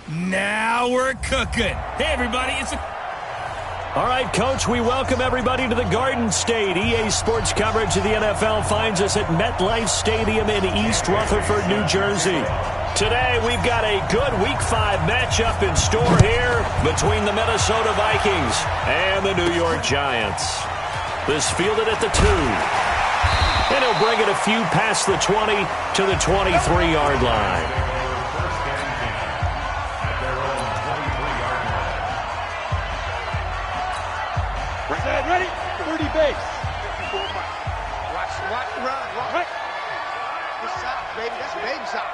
Now we're cooking. Hey, everybody, All right, Coach, we welcome everybody to the Garden State. EA Sports coverage of the NFL finds us at MetLife Stadium in East Rutherford, New Jersey. Today, we've got a good Week 5 matchup in store here between the Minnesota Vikings and the New York Giants. This fielded at the 2. And he'll bring it a few past the 20 to the 23-yard line. Ready? 30 base. 54 miles. Watch, run. Right. This side, baby. That's baby side.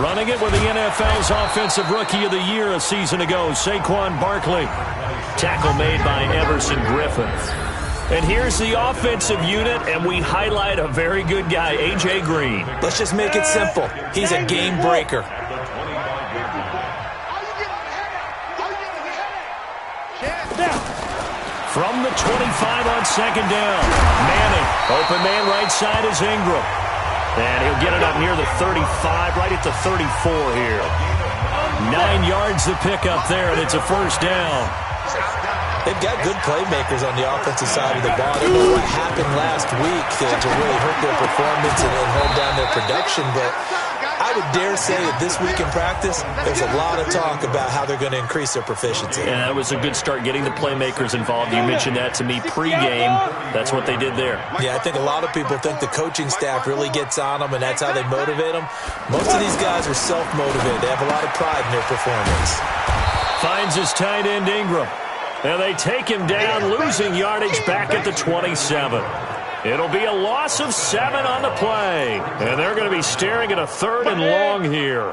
Running it with the NFL's Offensive Rookie of the Year a season ago, Saquon Barkley. Tackle made by Everson Griffin. And here's the offensive unit, and we highlight a very good guy, A.J. Green. Let's just make it simple. He's a game breaker. From the 25 on second down, Manning. Open man right side is Ingram. And he'll get it up near the 35, right at the 34 here. 9 yards to pick up there, and it's a first down. They've got good playmakers on the offensive side of the ball. I don't know what happened last week to really hurt their performance and hold down their production, but I would dare say that this week in practice, there's a lot of talk about how they're going to increase their proficiency. Yeah, that was a good start getting the playmakers involved. You mentioned that to me pregame. That's what they did there. Yeah, I think a lot of people think the coaching staff really gets on them, and that's how they motivate them. Most of these guys are self-motivated. They have a lot of pride in their performance. Finds his tight end Ingram. And they take him down, losing yardage back at the 27. It'll be a loss of 7 on the play. And they're going to be staring at a 3rd and long here.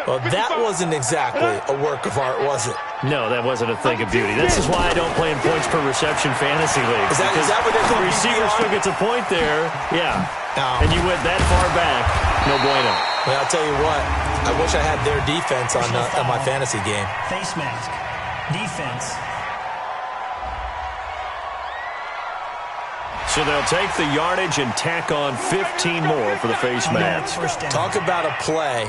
Well, that wasn't exactly a work of art, was it? No, that wasn't a thing of beauty. This is why I don't play in points per reception fantasy leagues. Is that what they're the receiver still gets a point there. Yeah. And you went that far back. No bueno. Well, I'll tell you what. I wish I had their defense on my fantasy game. Face mask. Defense. So they'll take the yardage and tack on 15 more for the face mask. Talk about a play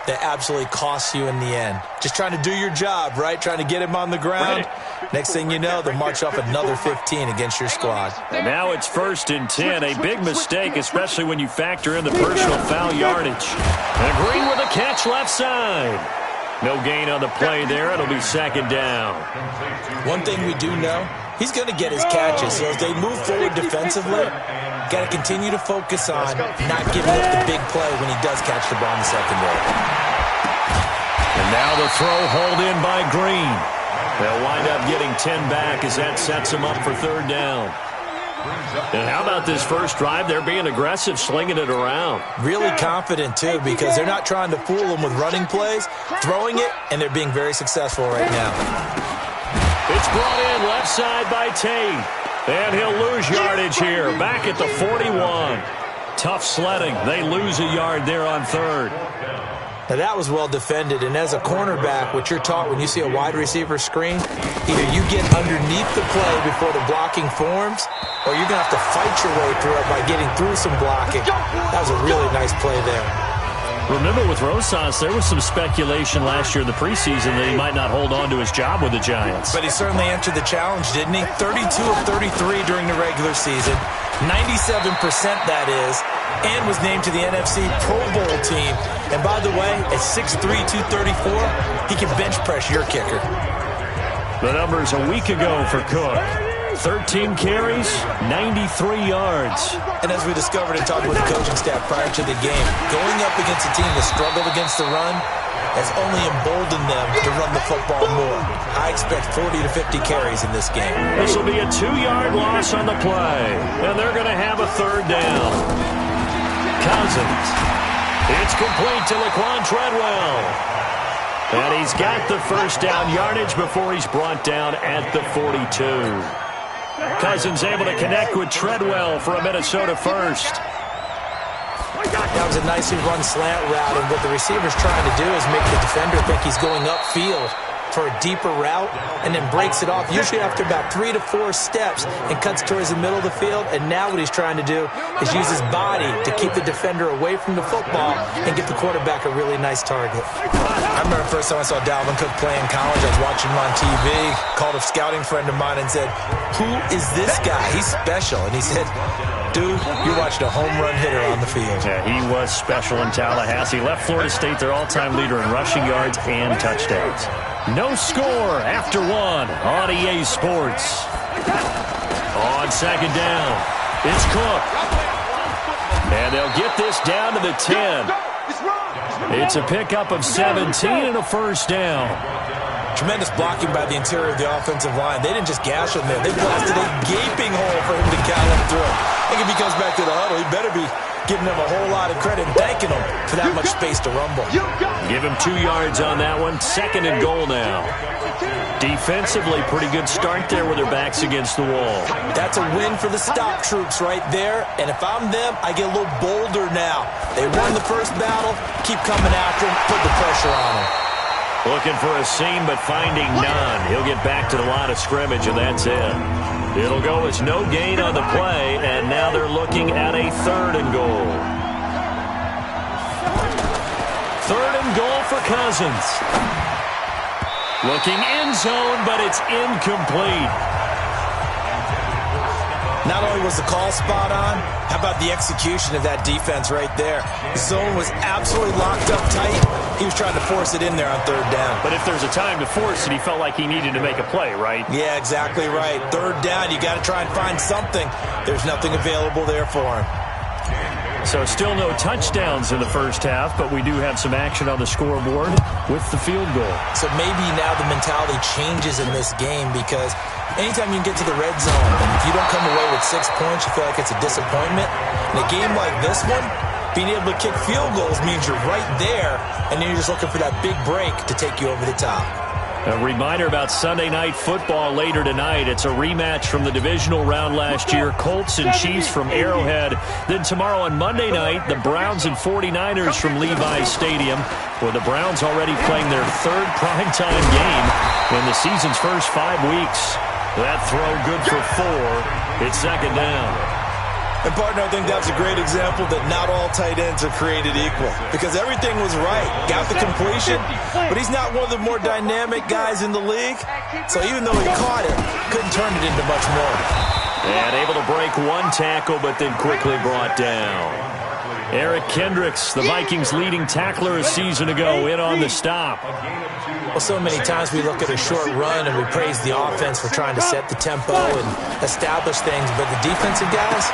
that absolutely costs you in the end. Just trying to do your job, right? Trying to get him on the ground. Next thing you know, they'll march off another 15 against your squad. And now it's 1st and 10. A big mistake, especially when you factor in the personal foul yardage. And Green with a catch left side. No gain on the play there. It'll be 2nd down. One thing we do know, he's going to get his catches. So as they move forward defensively, got to continue to focus on not giving up the big play when he does catch the ball in the secondary. And now the throw hauled in by Green. They'll wind up getting 10 back as that sets them up for 3rd down. And how about this first drive? They're being aggressive, slinging it around. Really confident, too, because they're not trying to fool them with running plays, throwing it, and they're being very successful right now. It's brought in left side by Tate. And he'll lose yardage here, back at the 41. Tough sledding. They lose a yard there on 3rd. Now, that was well defended, and as a cornerback, what you're taught when you see a wide receiver screen, either you get underneath the play before the blocking forms, or you're going to have to fight your way through it by getting through some blocking. That was a really nice play there. Remember, with Rosas, there was some speculation last year in the preseason that he might not hold on to his job with the Giants. But he certainly answered the challenge, didn't he? 32 of 33 during the regular season, 97% that is, and was named to the NFC Pro Bowl team. And by the way, at 6'3", 234, he can bench press your kicker. The numbers a week ago for Cook. 13 carries, 93 yards. And as we discovered in talking with the coaching staff prior to the game, going up against a team that struggled against the run has only emboldened them to run the football more. I expect 40 to 50 carries in this game. This will be a 2-yard loss on the play, and they're going to have a 3rd down. Cousins. It's complete to Laquan Treadwell. And he's got the first down yardage before he's brought down at the 42. Cousins able to connect with Treadwell for a Minnesota first. That was a nicely run slant route, and what the receiver's trying to do is make the defender think he's going upfield. for a deeper route and then breaks it off, usually after about 3 to 4 steps, and cuts towards the middle of the field. And now what he's trying to do is use his body to keep the defender away from the football and give the quarterback a really nice target. I remember the first time I saw Dalvin Cook play in college. I was watching him on TV, called a scouting friend of mine and said, "Who is this guy? He's special." And he said, "Dude, you're watching a home run hitter on the field." Yeah, he was special in Tallahassee. Left Florida State their all-time leader in rushing yards and touchdowns. No score after one on EA Sports. On second down, it's Cook. And they'll get this down to the 10. It's a pickup of 17 and a first down. Tremendous blocking by the interior of the offensive line. They didn't just gash him there. They blasted a gaping hole for him to gallop through. I think if he comes back to the huddle, he better be giving them a whole lot of credit and thanking them for that much space to rumble. Give him 2 yards on that one. Second and goal now. Defensively, pretty good start there with their backs against the wall. That's a win for the stop troops right there. And if I'm them, I get a little bolder now. They won the first battle. Keep coming after him. Put the pressure on him. Looking for a seam, but finding none. He'll get back to the line of scrimmage, and that's it. It'll go as no gain on the play, and now they're looking at a third and goal. Third and goal for Cousins. Looking end zone, but it's incomplete. Not only was the call spot on, how about the execution of that defense right there? The zone was absolutely locked up tight. He was trying to force it in there on third down. But if there's a time to force it, he felt like he needed to make a play, right? Yeah, exactly right. Third down, you got to try and find something. There's nothing available there for him. So still no touchdowns in the first half, but we do have some action on the scoreboard with the field goal. So maybe now the mentality changes in this game, because anytime you can get to the red zone, and if you don't come away with 6 points, you feel like it's a disappointment. In a game like this one, being able to kick field goals means you're right there, and then you're just looking for that big break to take you over the top. A reminder about Sunday Night Football later tonight. It's a rematch from the divisional round last year. Colts and Chiefs from Arrowhead. Then tomorrow on Monday night, the Browns and 49ers from Levi's Stadium, with the Browns already playing their third primetime game in the season's first 5 weeks. That throw good for 4. It's second down. And, partner, I think that's a great example that not all tight ends are created equal, because everything was right. Got the completion, but he's not one of the more dynamic guys in the league. So even though he caught it, couldn't turn it into much more. And able to break 1 tackle, but then quickly brought down. Eric Kendricks, the Vikings' leading tackler a season ago, in on the stop. Well, so many times we look at a short run and we praise the offense for trying to set the tempo and establish things, but the defensive guys,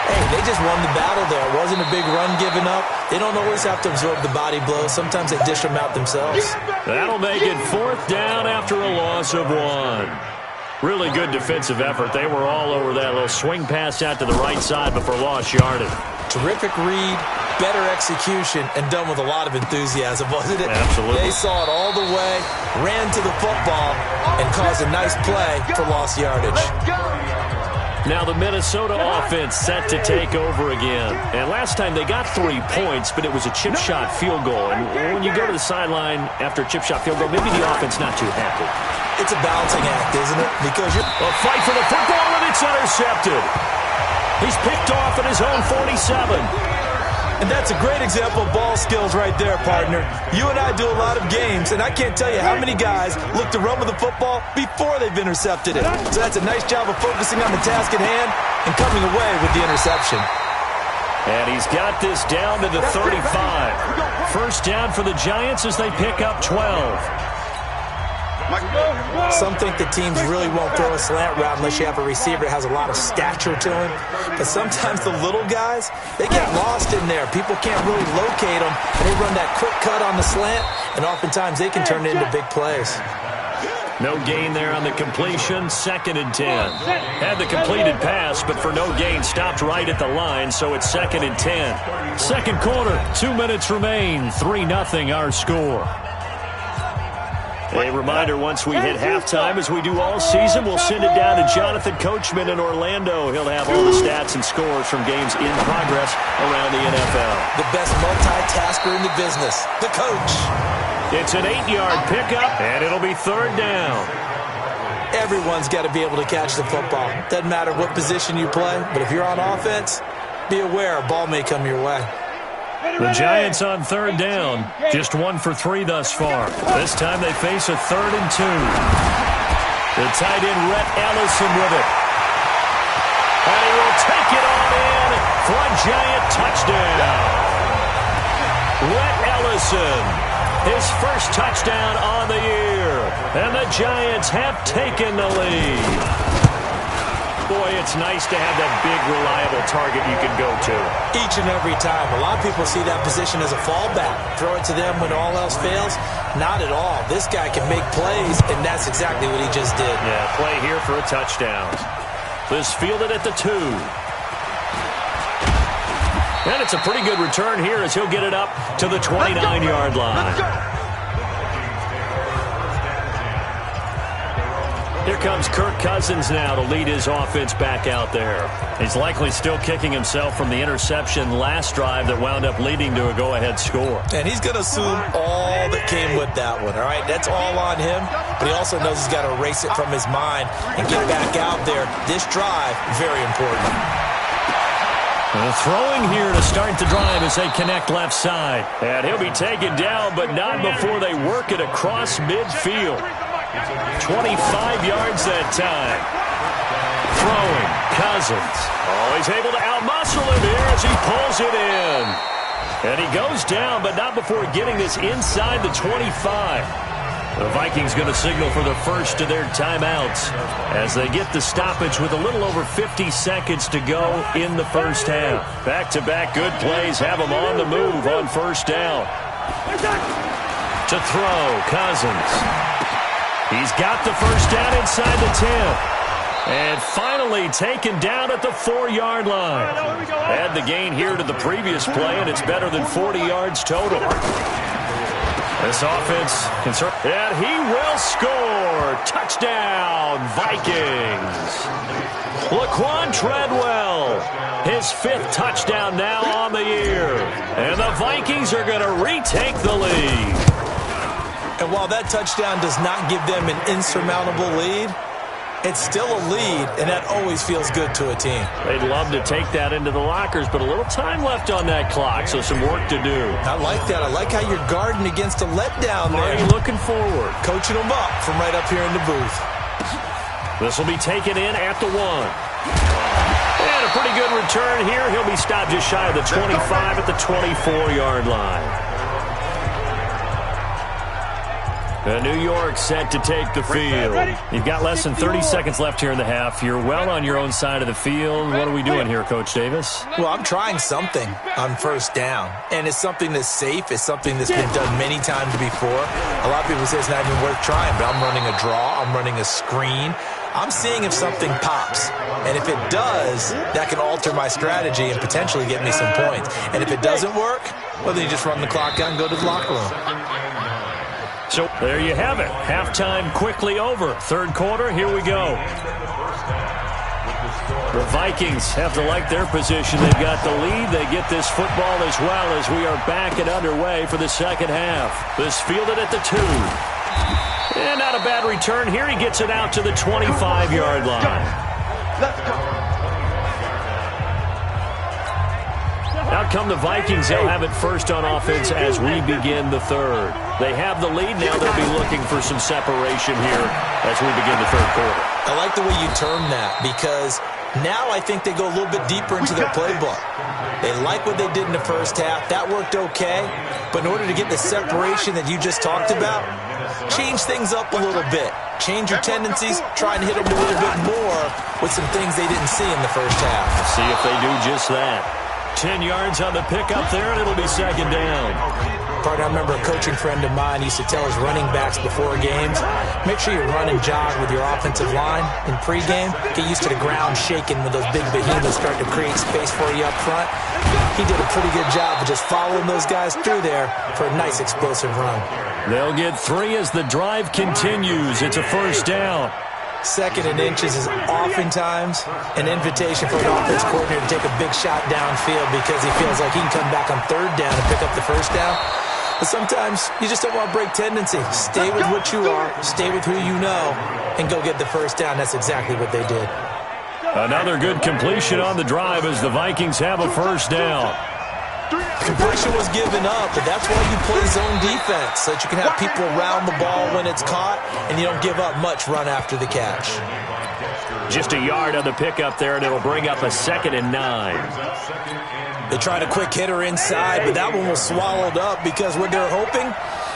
hey, they just won the battle there. It wasn't a big run given up. They don't always have to absorb the body blows. Sometimes they dish them out themselves. That'll make it 4th down after a loss of 1. Really good defensive effort. They were all over that little swing pass out to the right side before lost yardage. Terrific read, better execution, and done with a lot of enthusiasm, wasn't it? Absolutely. They saw it all the way, ran to the football, and caused a nice play for lost yardage. Now the Minnesota offense set to take over again. And last time they got 3 points, but it was a chip shot field goal. And when you go to the sideline after a chip shot field goal, maybe the offense not too happy. It's a balancing act, isn't it? Because you're a fight for the football, and it's intercepted. He's picked off at his own 47. And that's a great example of ball skills right there, partner. You and I do a lot of games, and I can't tell you how many guys look to run with the football before they've intercepted it. So that's a nice job of focusing on the task at hand and coming away with the interception. And he's got this down to the 35. First down for the Giants as they pick up 12. Some think that teams really won't throw a slant route unless you have a receiver that has a lot of stature to him. But sometimes the little guys, they get lost in there. People can't really locate them, and they run that quick cut on the slant, and oftentimes they can turn it into big plays. No gain there on the completion. 2nd and 10. Had the completed pass, but for no gain, stopped right at the line, so it's 2nd and 10. Second quarter, 2 minutes remain. 3-0 our score. A reminder, once we hit halftime, as we do all season, we'll send it down to Jonathan Coachman in Orlando. He'll have all the stats and scores from games in progress around the NFL. The best multitasker in the business, the coach. It's an 8-yard pickup, and it'll be third down. Everyone's got to be able to catch the football. Doesn't matter what position you play, but if you're on offense, be aware a ball may come your way. The Giants on third down, just 1 for 3 thus far. This time they face a 3rd and 2. The tight end, Rhett Ellison, with it. And he will take it on in for a Giant touchdown. Rhett Ellison, his first touchdown on the year. And the Giants have taken the lead. Boy, it's nice to have that big, reliable target you can go to. Each and every time. A lot of people see that position as a fallback. Throw it to them when all else fails. Not at all. This guy can make plays, and that's exactly what he just did. Yeah, play here for a touchdown. This fielded at the 2. And it's a pretty good return here as he'll get it up to the 29-yard line. Here comes Kirk Cousins now to lead his offense back out there. He's likely still kicking himself from the interception last drive that wound up leading to a go-ahead score. And he's going to assume all that came with that one, all right? That's all on him, but he also knows he's got to erase it from his mind and get back out there. This drive, very important. And throwing here to start the drive as they connect left side. And he'll be taken down, but not before they work it across midfield. 25 yards that time. Throwing, Cousins. Oh, he's able to outmuscle him here as he pulls it in. And he goes down, but not before getting this inside the 25. The Vikings going to signal for the first of their timeouts as they get the stoppage with a little over 50 seconds to go in the first half. Back-to-back good plays have them on the move on first down. To throw, Cousins. He's got the first down inside the 10. And finally taken down at the 4-yard line. Add the gain here to the previous play, and it's better than 40 yards total. This offense, and he will score. Touchdown, Vikings. Laquan Treadwell, his 5th touchdown now on the year. And the Vikings are going to retake the lead. And while that touchdown does not give them an insurmountable lead, it's still a lead, and that always feels good to a team. They'd love to take that into the lockers, but a little time left on that clock, so some work to do. I like that. I like how you're guarding against a letdown there. Are you looking forward? Coaching them up from right up here in the booth. This will be taken in at the 1. And a pretty good return here. He'll be stopped just shy of the 25 at the 24-yard line. New York set to take the field. You've got less than 30 seconds left here in the half. You're well on your own side of the field. What are we doing here, Coach Davis? Well, I'm trying something on first down, and it's something that's safe. It's something that's been done many times before. A lot of people say it's not even worth trying, but I'm running a draw. I'm running a screen. I'm seeing if something pops, and if it does, that can alter my strategy and potentially get me some points. And if it doesn't work, well, then you just run the clock out and go to the locker room. So there you have it. Halftime quickly over. Third quarter, here we go. The Vikings have to like their position. They've got the lead. They get this football as well as we are back and underway for the second half. This fielded at the 2. And not a bad return here. He gets it out to the 25-yard line. Let's go. Out come the Vikings. They'll have it first on offense as we begin the third. They have the lead. Now they'll be looking for some separation here as we begin the third quarter. I like the way you term that because now I think they go a little bit deeper into their playbook. They like what they did in the first half. That worked okay. But in order to get the separation that you just talked about, change things up a little bit. Change your tendencies. Try and hit them a little bit more with some things they didn't see in the first half. See if they do just that. 10 yards on the pickup there, and it'll be second down. Partner, I remember a coaching friend of mine used to tell his running backs before games, make sure you run and jog with your offensive line in pregame. Get used to the ground shaking when those big behemoths start to create space for you up front. He did a pretty good job of just following those guys through there for a nice explosive run. They'll get 3 as the drive continues. It's a first down. Second and inches is oftentimes an invitation for an offense coordinator to take a big shot downfield because he feels like he can come back on third down and pick up the first down. But sometimes you just don't want to break tendency. Stay with what you are, stay with who you know, and go get the first down. That's exactly what they did. Another good completion on the drive as the Vikings have a first down. Conversion was given up, but that's why you play zone defense, so that you can have people around the ball when it's caught, and you don't give up much run after the catch. Just a yard on the pickup there, and it'll bring up a 2nd and 9. They tried a quick hitter inside, but that one was swallowed up because what they're hoping,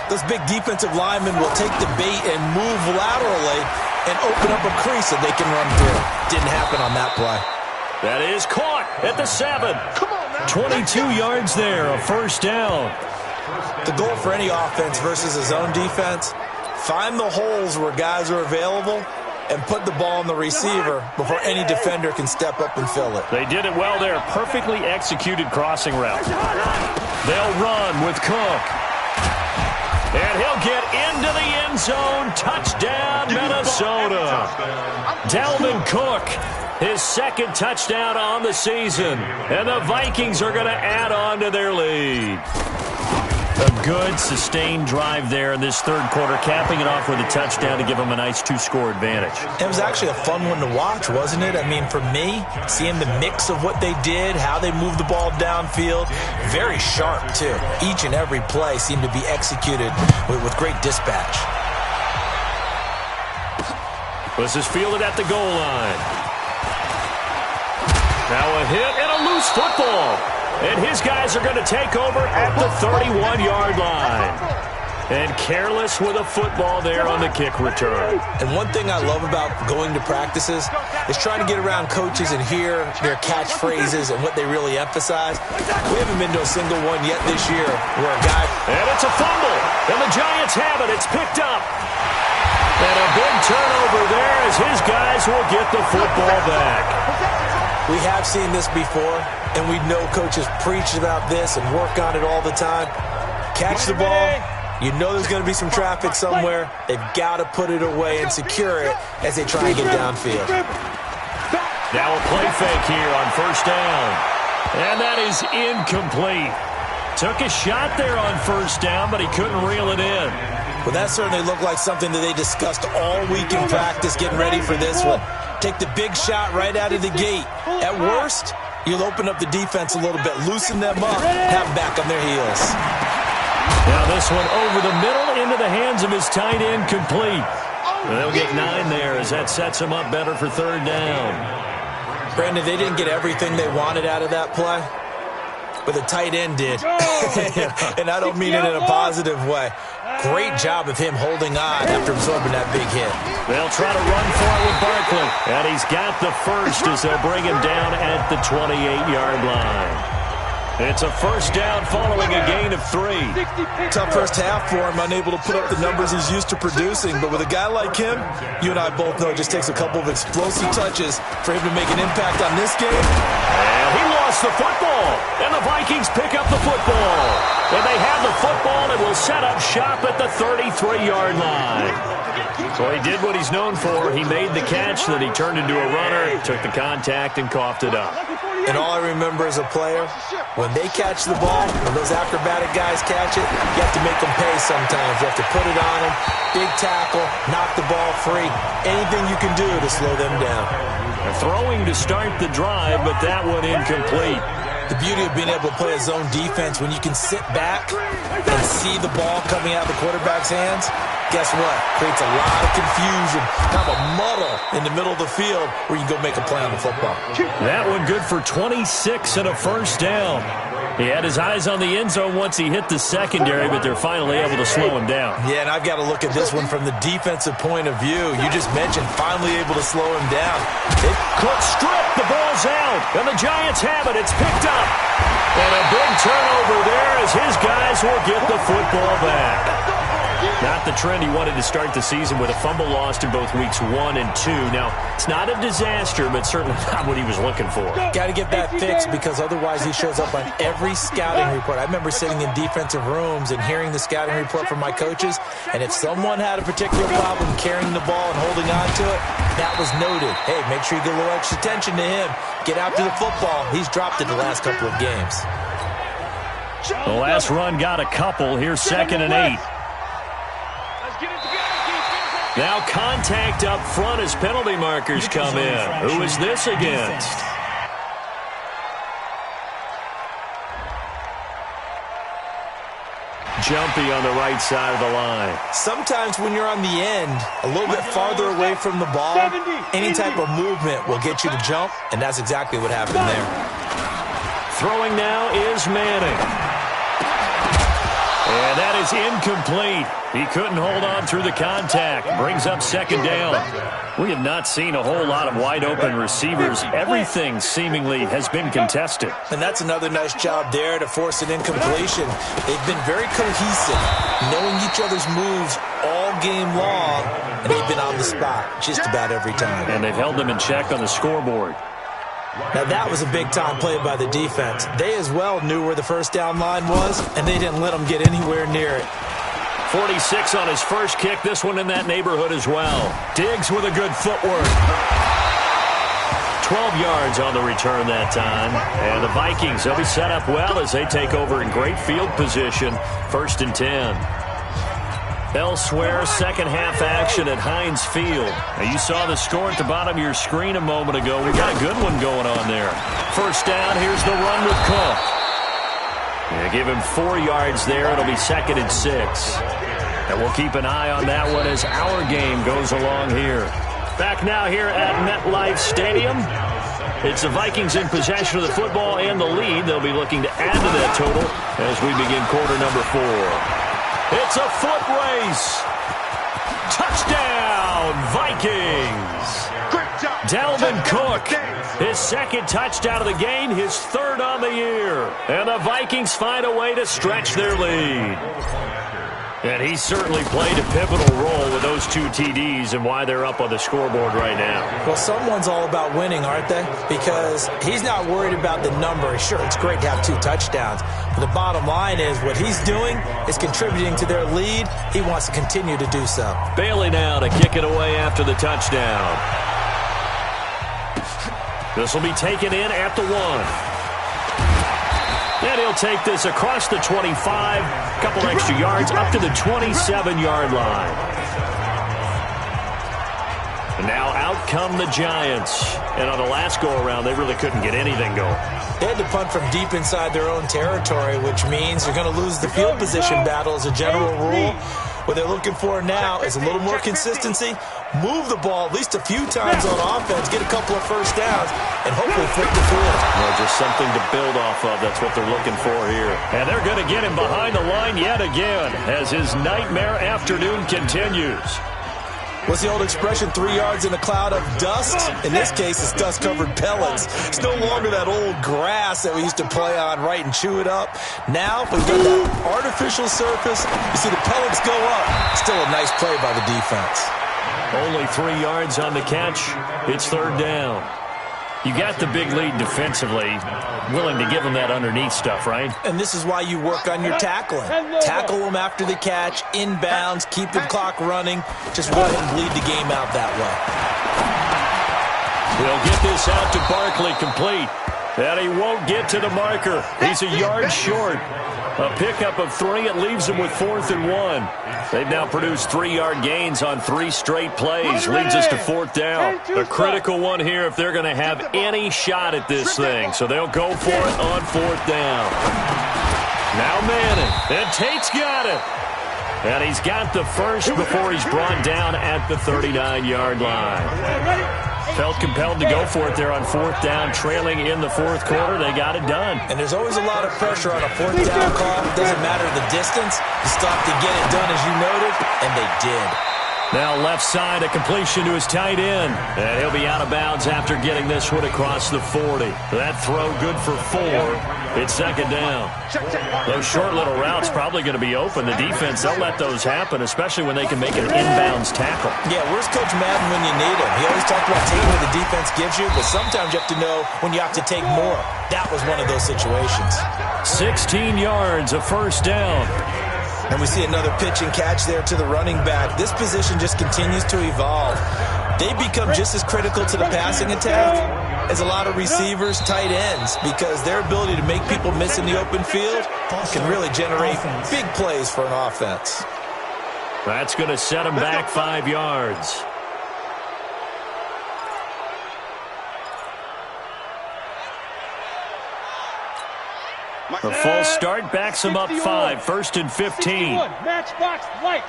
those big defensive linemen will take the bait and move laterally and open up a crease that they can run through. Didn't happen on that play. That is caught at the 7. 22 yards there, a first down. The goal for any offense versus a zone defense, find the holes where guys are available and put the ball on the receiver before any defender can step up and fill it. They did it well there. Perfectly executed crossing route. They'll run with Cook. And he'll get into the end zone. Touchdown, Minnesota. Dalvin Cook, his 2nd touchdown on the season. And the Vikings are going to add on to their lead. A good, sustained drive there in this third quarter, capping it off with a touchdown to give them a nice 2-score advantage. It was actually a fun one to watch, wasn't it? I mean, for me, seeing the mix of what they did, how they moved the ball downfield, very sharp, too. Each and every play seemed to be executed with great dispatch. This is fielded at the goal line. Now a hit and a loose football. And his guys are going to take over at the 31-yard line. And careless with a football there on the kick return. And one thing I love about going to practices is trying to get around coaches and hear their catchphrases and what they really emphasize. We haven't been to a single one yet this year where a guy... And it's a fumble. And the Giants have it. It's picked up. And a big turnover there as his guys will get the football back. We have seen this before, and we know coaches preach about this and work on it all the time. Catch the ball. You know there's going to be some traffic somewhere. They've got to put it away and secure it as they try and get downfield. Now a play fake here on first down. And that is incomplete. Took a shot there on first down, but he couldn't reel it in. Well, that certainly looked like something that they discussed all week in practice, getting ready for this one. Take the big shot right out of the gate. At worst, you'll open up the defense a little bit, loosen them up, have them back on their heels. Now this one over the middle into the hands of his tight end, complete. And they'll get 9 there as that sets them up better for third down. Brandon, they didn't get everything they wanted out of that play, but the tight end did. And I don't mean it in a positive way. Great job of him holding on after absorbing that big hit. They'll try to run for it with Barkley. And he's got the first as they'll bring him down at the 28-yard line. It's a first down following a gain of 3. Tough first half for him, unable to put up the numbers he's used to producing. But with a guy like him, you and I both know it just takes a couple of explosive touches for him to make an impact on this game. And he lost the football. And the Vikings pick up the football. And they have the football and will set up shop at the 33-yard line. So he did what he's known for. He made the catch, then he turned into a runner, took the contact, and coughed it up. And all I remember as a player, when they catch the ball, when those acrobatic guys catch it, you have to make them pay sometimes. You have to put it on them, big tackle, knock the ball free, anything you can do to slow them down. Throwing to start the drive, but that one incomplete. The beauty of being able to play a zone defense when you can sit back and see the ball coming out of the quarterback's hands, guess what? Creates a lot of confusion, kind of a muddle in the middle of the field where you can go make a play on the football. That one good for 26 and a first down. He had his eyes on the end zone once he hit the secondary, but they're finally able to slow him down. Yeah, and I've got to look at this one from the defensive point of view. You just mentioned finally able to slow him down. Cook stripped, the ball's out, and the Giants have it. It's picked up. And a big turnover there as his guys will get the football back. Not the trend he wanted to start the season with a fumble lost in both weeks 1 and 2. Now, it's not a disaster, but certainly not what he was looking for. Got to get that fixed because otherwise he shows up on every scouting report. I remember sitting in defensive rooms and hearing the scouting report from my coaches, and if someone had a particular problem carrying the ball and holding on to it, that was noted. Hey, make sure you get a little extra attention to him. Get out to the football. He's dropped it the last couple of games. The last run got a couple. Here's 2nd and 8. Now contact up front as penalty markers come in. Who is this against? Jumpy on the right side of the line. Sometimes when you're on the end, a little bit farther away from the ball, any type of movement will get you to jump, and that's exactly what happened there. Throwing now is Manning. And that is incomplete. He couldn't hold on through the contact. Brings up 2nd down. We have not seen a whole lot of wide-open receivers. Everything seemingly has been contested. And that's another nice job there to force an incompletion. They've been very cohesive, knowing each other's moves all game long, and they've been on the spot just about every time. And they've held them in check on the scoreboard. Now, that was a big-time play by the defense. They as well knew where the first down line was, and they didn't let them get anywhere near it. 46 on his first kick. This one in that neighborhood as well. Diggs with a good footwork. 12 yards on the return that time. And the Vikings, they'll be set up well as they take over in great field position. 1st and 10. Elsewhere, second half action at Heinz Field. Now, you saw the score at the bottom of your screen a moment ago. We've got a good one going on there. First down, here's the run with Cook. Yeah, give him 4 yards there. It'll be 2nd and 6. And we'll keep an eye on that one as our game goes along here. Back now here at MetLife Stadium. It's the Vikings in possession of the football and the lead. They'll be looking to add to that total as we begin quarter number 4. It's a foot race. Touchdown, Vikings. Dalvin Cook, his 2nd touchdown of the game, his 3rd on the year. And the Vikings find a way to stretch their lead. And he certainly played a pivotal role with those 2 TDs and why they're up on the scoreboard right now. Well, someone's all about winning, aren't they? Because he's not worried about the number. Sure, it's great to have 2 touchdowns. But the bottom line is what he's doing is contributing to their lead. He wants to continue to do so. Bailey now to kick it away after the touchdown. This will be taken in at the 1. And he'll take this across the 25, a couple extra yards, up to the 27-yard line. And now out come the Giants. And on the last go-around, they really couldn't get anything going. They had to punt from deep inside their own territory, which means they're going to lose the field position battle as a general rule. What they're looking for now is a little more consistency, move the ball at least a few times on offense, get a couple of first downs, and hopefully flip the field. Well, just something to build off of. That's what they're looking for here. And they're going to get him behind the line yet again as his nightmare afternoon continues. What's the old expression, 3 yards in a cloud of dust? In this case, it's dust-covered pellets. It's no longer that old grass that we used to play on, right, and chew it up. Now, we've got that artificial surface. You see the pellets go up. Still a nice play by the defense. Only 3 yards on the catch. It's 3rd down. You got the big lead defensively, willing to give them that underneath stuff, right? And this is why you work on your tackling. Tackle them after the catch, inbounds, keep the clock running. Just go ahead and bleed the game out that way. He'll get this out to Barkley complete. And he won't get to the marker. He's a yard short. A pickup of 3. It leaves him with 4th and 1. They've now produced 3-yard gains on 3 straight plays. Leads us to 4th down. A critical one here if they're going to have any shot at this thing. So they'll go for it on 4th down. Now Manning. And Tate's got it. And he's got the first before he's brought down at the 39-yard line. Felt compelled to go for it there on 4th down, trailing in the 4th quarter. They got it done. And there's always a lot of pressure on a 4th down call. It doesn't matter the distance. You stop to get it done, as you noted, and they did. Now left side, a completion to his tight end. And he'll be out of bounds after getting this one across the 40. That throw good for 4. It's 2nd down. Those short little routes probably going to be open. The defense, they'll let those happen, especially when they can make an inbounds tackle. Yeah, where's Coach Madden when you need him? He always talks about taking what the defense gives you, but sometimes you have to know when you have to take more. That was one of those situations. 16 yards, a first down. And we see another pitch and catch there to the running back. This position just continues to evolve. they become just as critical to the passing attack as a lot of receivers, tight ends, because their ability to make people miss in the open field can really generate big plays for an offense. That's going to set him back 5 yards. A false start backs him up 5, 1st and 15. Matchbox lights.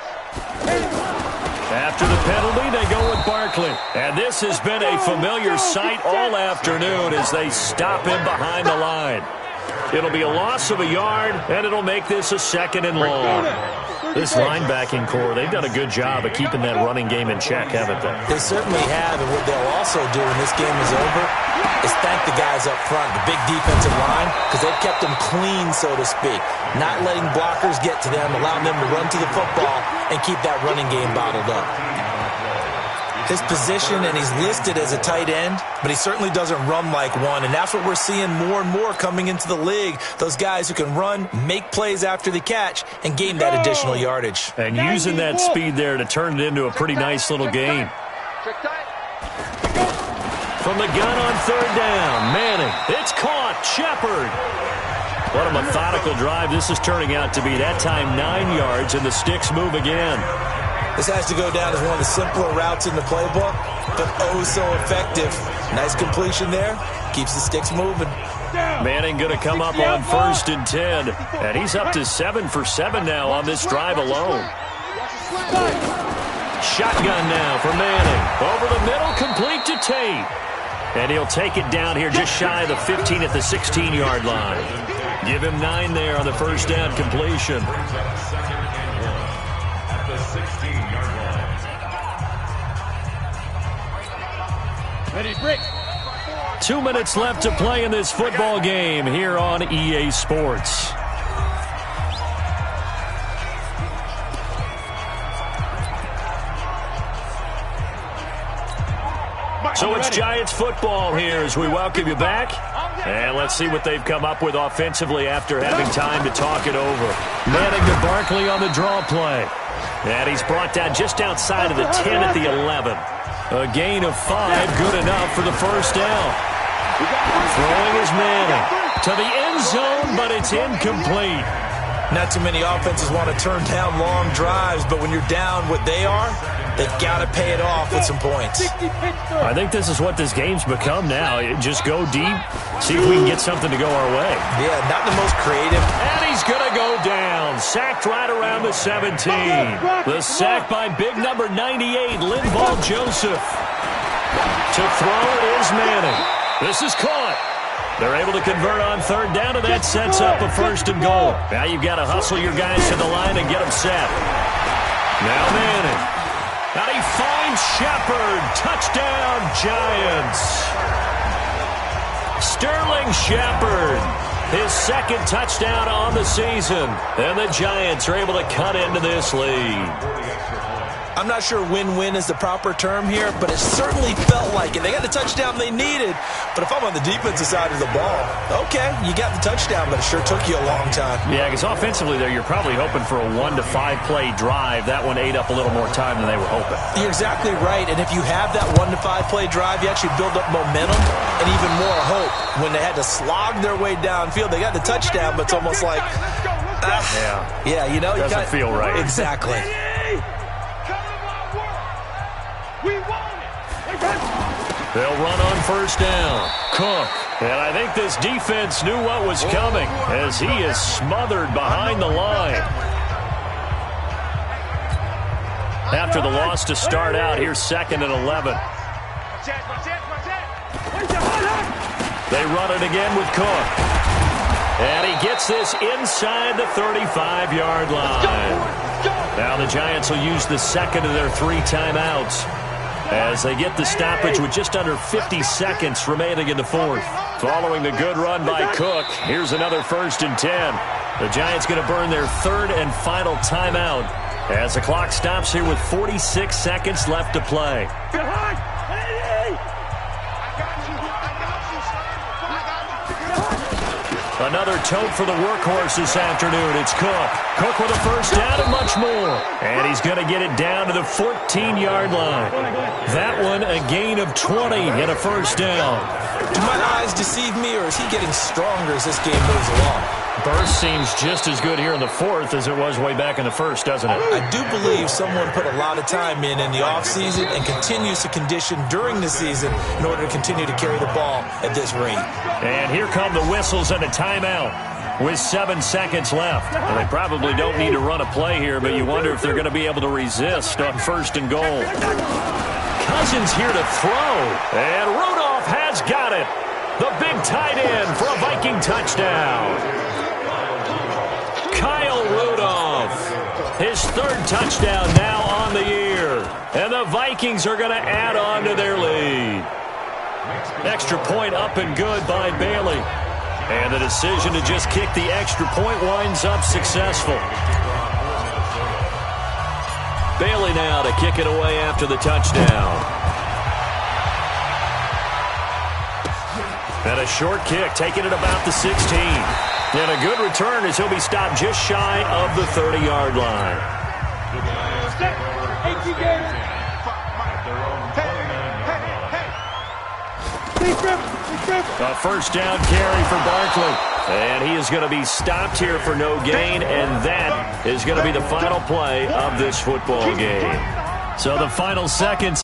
After the penalty, they go with Barkley. And this has been a familiar sight all afternoon as they stop him behind the line. It'll be a loss of a yard, and it'll make this a 2nd and long. This linebacking core, they've done a good job of keeping that running game in check, haven't they? They certainly have, and what they'll also do when this game is over is thank the guys up front, the big defensive line, because they've kept them clean, so to speak, not letting blockers get to them, allowing them to run to the football and keep that running game bottled up. His position, and he's listed as a tight end, but he certainly doesn't run like one, and that's what we're seeing more and more coming into the league. Those guys who can run, make plays after the catch, and gain that additional yardage. And using that speed there to turn it into a pretty nice little game. From the gun on 3rd down, Manning. It's caught. Shepard. What a methodical drive this is turning out to be. That time 9 yards, and the sticks move again. This has to go down as one of the simpler routes in the playbook, but oh so effective. Nice completion there. Keeps the sticks moving. Manning going to come up on 1st and 10. And he's up to 7 for 7 now on this drive alone. Shotgun now for Manning. Over the middle, complete to Tate. And he'll take it down here just shy of the 15 at the 16-yard line. Give him 9 there on the 1st down completion. At the 16-yard line. Ready, break. 2 minutes left to play in this football game here on EA Sports. So it's Giants football here as we welcome you back. And let's see what they've come up with offensively after having time to talk it over. Manning to Barkley on the draw play. And he's brought down just outside of the 10 at the 11. A gain of 5, good enough for the 1st down. Throwing is Manning to the end zone, but it's incomplete. Not too many offenses want to turn down long drives, but when you're down what they are, they've got to pay it off with some points. I think this is what this game's become now. Just go deep, see if we can get something to go our way. Yeah, not the most creative. And he's going to go down. Sacked right around the 17. The sack by big number 98, Linval Joseph. To throw is Manning. This is caught. They're able to convert on 3rd down, and that sets up a 1st and goal. Now you've got to hustle your guys to the line and get them set. Now Manning. And he finds Shepard. Touchdown, Giants. Sterling Shepard. His 2nd touchdown on the season. And the Giants are able to cut into this lead. I'm not sure win-win is the proper term here, but it certainly felt like it. They got the touchdown they needed, but if I'm on the defensive side of the ball, okay, you got the touchdown, but it sure took you a long time. Yeah, because offensively there, you're probably hoping for a 1 to 5 play drive. That one ate up a little more time than they were hoping. You're exactly right, and if you have that 1 to 5 play drive, you actually build up momentum and even more hope. When they had to slog their way downfield, they got the touchdown, but it's almost like, yeah, you know, doesn't feel right. Exactly. They'll run on 1st down. Cook. And I think this defense knew what was coming as he is smothered behind the line. After the loss to start out, here's 2nd and 11. They run it again with Cook. And he gets this inside the 35-yard line. Now the Giants will use the 2nd of their 3 timeouts as they get the stoppage with just under 50 seconds remaining in the 4th. Following the good run by Cook, here's another 1st and 10. The Giants going to burn their 3rd and final timeout as the clock stops here with 46 seconds left to play. A Another tote for the workhorse this afternoon. It's Cook. Cook with a first down and much more. And he's going to get it down to the 14-yard line. That one a gain of 20 and a first down. Do my eyes deceive me, or is he getting stronger as this game moves along? Burst seems just as good here in the fourth as it was way back in the first, doesn't it? I do believe someone put a lot of time in the offseason and continues to condition during the season in order to continue to carry the ball at this rate. And here come the whistles and a timeout with 7 seconds left. And they probably don't need to run a play here, but you wonder if they're going to be able to resist on first and goal. Cousins here to throw, and Rudolph has got it. The big tight end for a Viking touchdown. Kyle Rudolph, his third touchdown now on the year. And the Vikings are going to add on to their lead. Extra point up and good by Bailey. And the decision to just kick the extra point winds up successful. Bailey now to kick it away after the touchdown. And a short kick, taking it about the 16. And a good return as he'll be stopped just shy of the 30-yard line. A first down carry for Barkley. And he is going to be stopped here for no gain, and that is going to be the final play of this football game. So the final seconds